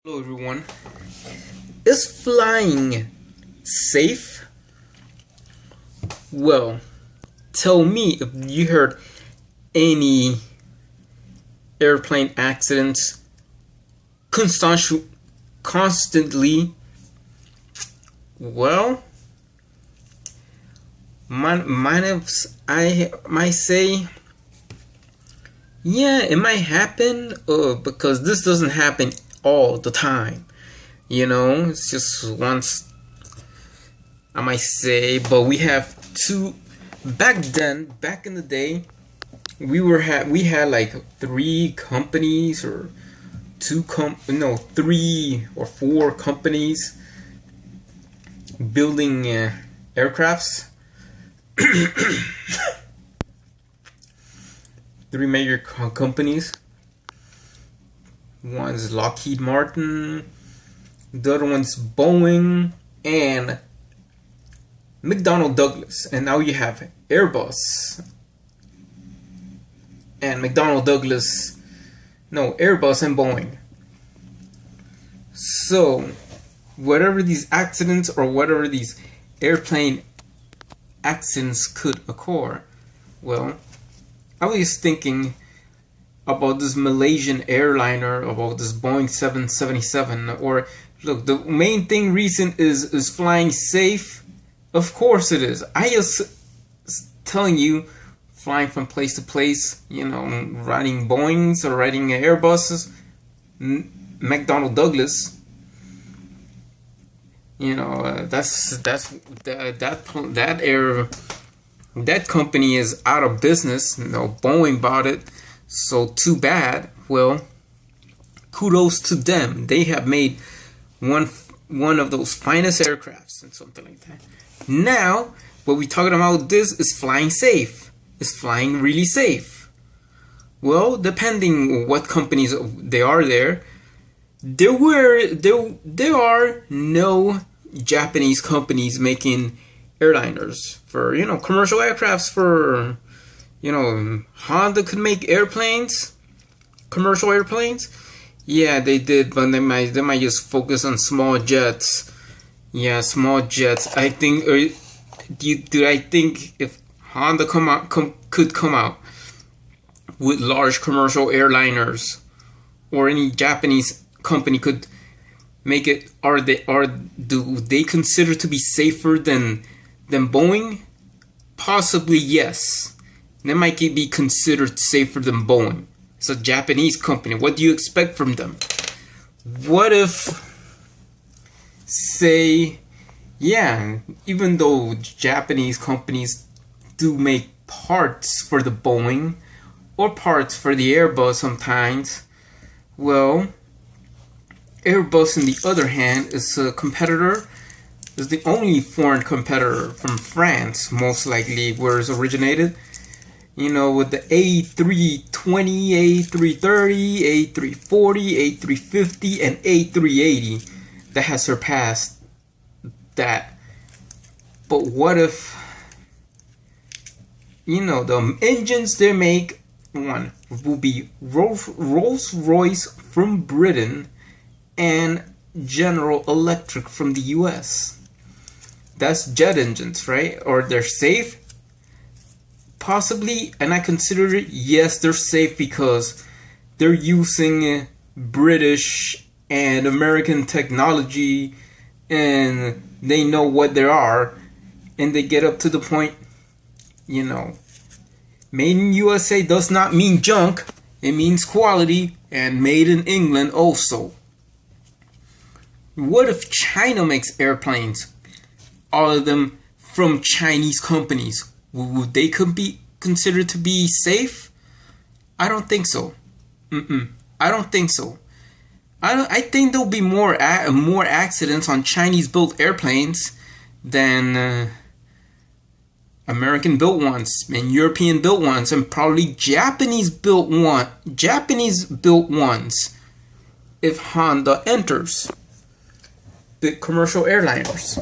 Hello everyone. Is flying safe? Well, tell me if you heard any airplane accidents constantly. Well, I might say, yeah, it might happen, because this doesn't happen all the time. It's just once, I might say. But we have two. Back in the day, we had like three companies or three or four companies building aircrafts. Three major companies. One's Lockheed Martin, the other one's Boeing, and McDonnell Douglas. And now you have Airbus and McDonnell Douglas. No, Airbus and Boeing. So, whatever these accidents or whatever these airplane accidents could occur, well, I was thinking about this Malaysian airliner, about this Boeing 777, or look, the main thing reason is flying safe. Of course it is. I just telling you, flying from place to place, riding Boeings or riding Airbuses, McDonnell Douglas. That company is out of business. Boeing bought it. So too bad. Well, kudos to them. They have made one of those finest aircrafts and something like that. Now, what we're talking about this is flying safe. Is flying really safe? Well, depending what companies they are there are no Japanese companies making airliners for commercial aircrafts for. Honda could make airplanes, commercial airplanes. Yeah, they did, but they might just focus on small jets. Yeah, small jets. I think. I think if Honda could come out with large commercial airliners, or any Japanese company could make it, do they consider to be safer than Boeing? Possibly yes. They might be considered safer than Boeing. It's a Japanese company. What do you expect from them? What if, say, yeah, even though Japanese companies do make parts for the Boeing or parts for the Airbus sometimes, well, Airbus on the other hand is a competitor, is the only foreign competitor from France, most likely where it's originated. With the A320, A330, A340, A350, and A380 that has surpassed that. But what if, the engines they make, one will be Rolls-Royce from Britain and General Electric from the US. That's jet engines, right? Or they're safe? Possibly, and I consider it, yes, they're safe because they're using British and American technology, and they know what they are, and they get up to the point, made in USA does not mean junk, it means quality, and made in England also. What if China makes airplanes? All of them from Chinese companies. Would they be considered to be safe? I don't think so. I don't think so. I think there'll be more accidents on Chinese-built airplanes than American-built ones and European-built ones, and probably Japanese-built ones if Honda enters the commercial airliners.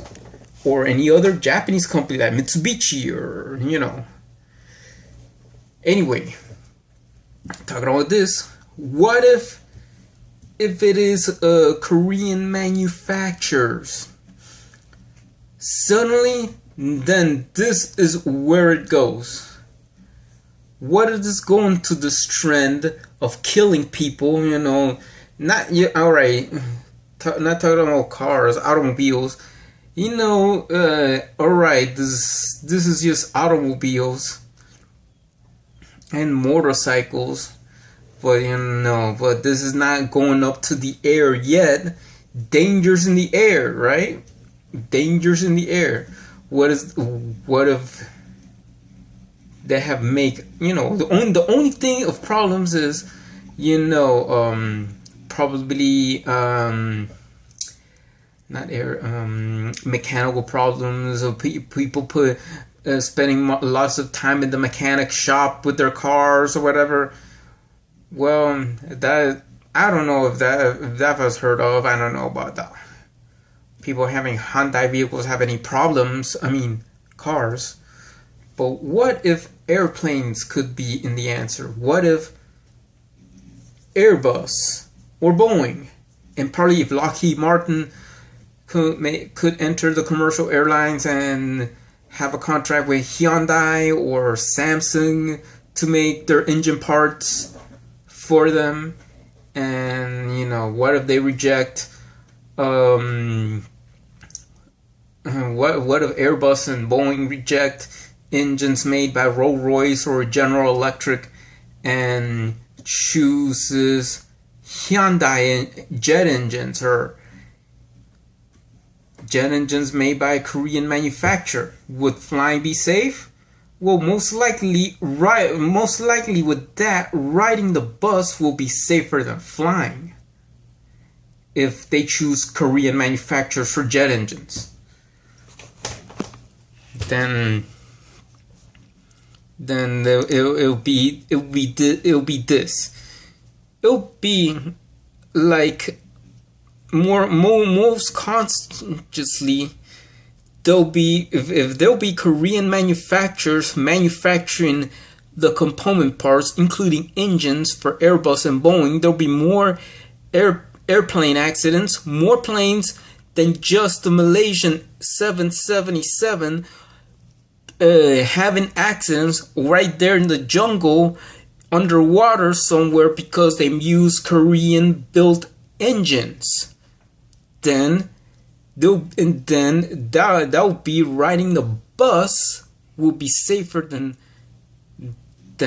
Or any other Japanese company like Mitsubishi, or Anyway, talking about this, what if if it is Korean manufacturers, suddenly, then this is where it goes. What is this going to this trend of killing people? You know, not yet. All right, not talking about cars, automobiles. You know, all right. This is just automobiles and motorcycles. But you know, but this is not going up to the air yet. Dangers in the air, right? Dangers in the air. What if they have make, you know, the only thing of problems is, you know, probably not air, mechanical problems, or people put spending lots of time in the mechanic shop with their cars or whatever. Well, that, I don't know if that was heard of. I don't know about that. People having Hyundai vehicles have any problems. I mean, cars. But what if airplanes could be in the answer? What if Airbus or Boeing, and probably if Lockheed Martin could enter the commercial airlines and have a contract with Hyundai or Samsung to make their engine parts for them? And you know, what if they reject what if Airbus and Boeing reject engines made by Rolls-Royce or General Electric and chooses Hyundai jet engines, or jet engines made by a Korean manufacturer? Would flying be safe? Well, most likely with that, riding the bus will be safer than flying if they choose Korean manufacturers for jet engines. Then it'll be this. It'll be like most consciously. There'll be, if there'll be Korean manufacturers manufacturing the component parts, including engines for Airbus and Boeing, there'll be more airplane accidents, more planes than just the Malaysian 777 having accidents right there in the jungle underwater somewhere because they use Korean built engines. Then that'll be riding the bus will be safer than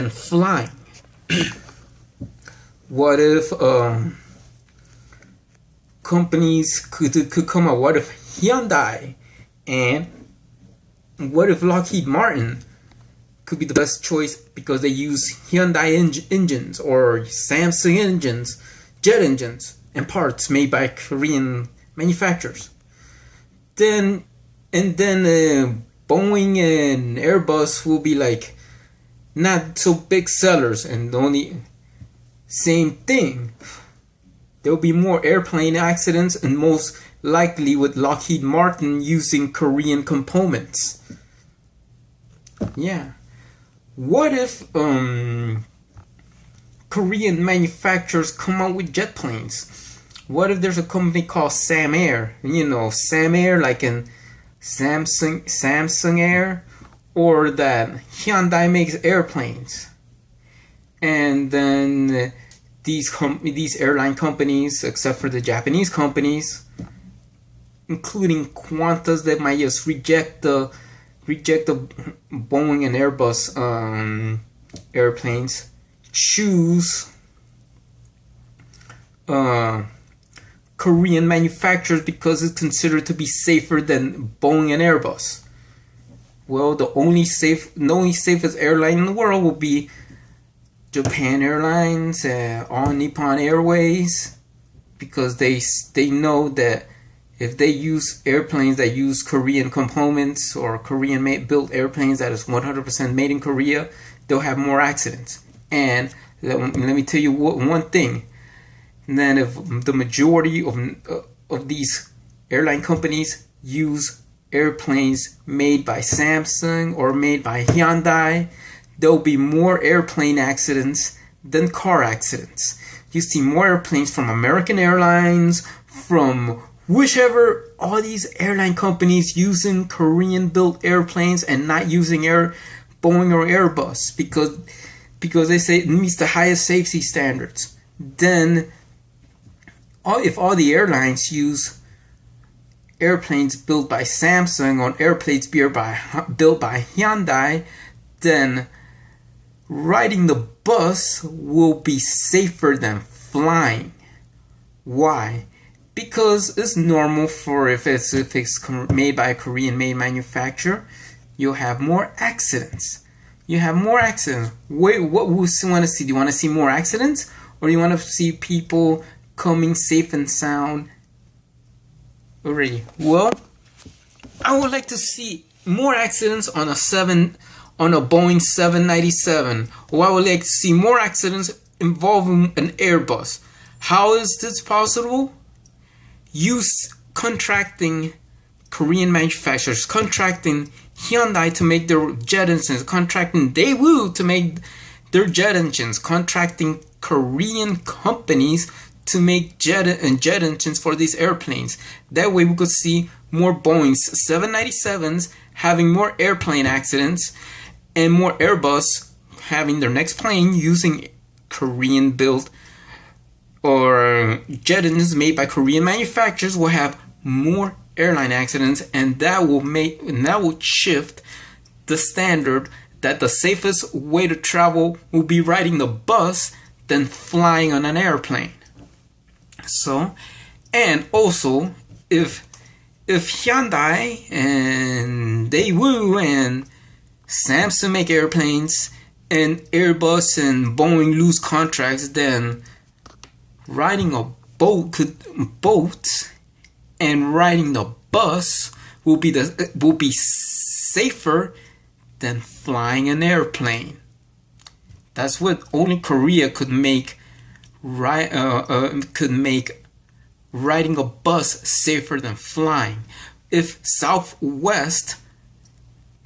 flying. What if companies could come out? What if Hyundai and what if Lockheed Martin could be the best choice because they use Hyundai engines or Samsung engines, jet engines, and parts made by Korean manufacturers? Then Boeing and Airbus will be like not so big sellers, and the only same thing. There will be more airplane accidents, and most likely with Lockheed Martin using Korean components. Yeah. What if Korean manufacturers come out with jet planes? What if there's a company called SamAir? You know, SamAir, like in Samsung Air, or that Hyundai makes airplanes, and then these airline companies, except for the Japanese companies, including Qantas, that might just reject the Boeing and Airbus airplanes, choose Korean manufacturers because it's considered to be safer than Boeing and Airbus. Well, the only safest airline in the world will be Japan Airlines, All Nippon Airways, because they know that if they use airplanes that use Korean components or Korean built airplanes that is 100% made in Korea, they'll have more accidents. And let me tell you one thing. And then if the majority of these airline companies use airplanes made by Samsung or made by Hyundai, there'll be more airplane accidents than car accidents. You see more airplanes from American Airlines, from whichever, all these airline companies using Korean-built airplanes and not using Boeing or Airbus because they say it meets the highest safety standards. Then, if all the airlines use airplanes built by Samsung or airplanes built by Hyundai, then riding the bus will be safer than flying. Why? Because it's normal for if it's made by a Korean-made manufacturer, you'll have more accidents. You have more accidents. Wait, what we want to see? Do you want to see more accidents, or do you want to see people coming safe and sound already? Well, I would like to see more accidents on a Boeing 797, or I would like to see more accidents involving an Airbus. How is this possible? Contracting Korean manufacturers, contracting Hyundai to make their jet engines, contracting Daewoo to make their jet engines, contracting Korean companies to make jet engines for these airplanes. That way we could see more Boeing 797s having more airplane accidents and more Airbus having their next plane using Korean built or jet engines made by Korean manufacturers will have more airline accidents, and that will shift the standard that the safest way to travel will be riding the bus than flying on an airplane. So, and also if Hyundai and Daewoo and Samsung make airplanes and Airbus and Boeing lose contracts, then riding a boat and riding the bus will be safer than flying an airplane. That's what only Korea could make riding a bus safer than flying. If Southwest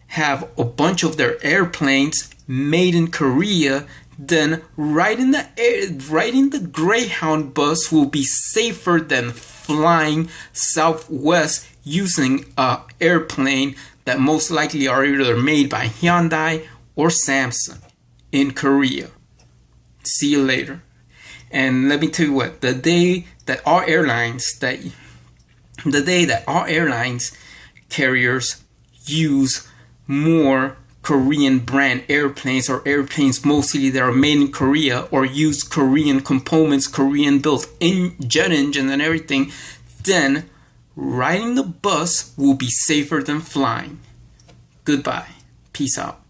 have a bunch of their airplanes made in Korea, then riding the Greyhound bus will be safer than flying Southwest using an airplane that most likely are either made by Hyundai or Samsung in Korea. See you later. And let me tell you what, the day that all airlines carriers use more Korean brand airplanes, or airplanes mostly that are made in Korea, or use Korean components, Korean built in jet engine and everything, then riding the bus will be safer than flying. Goodbye. Peace out.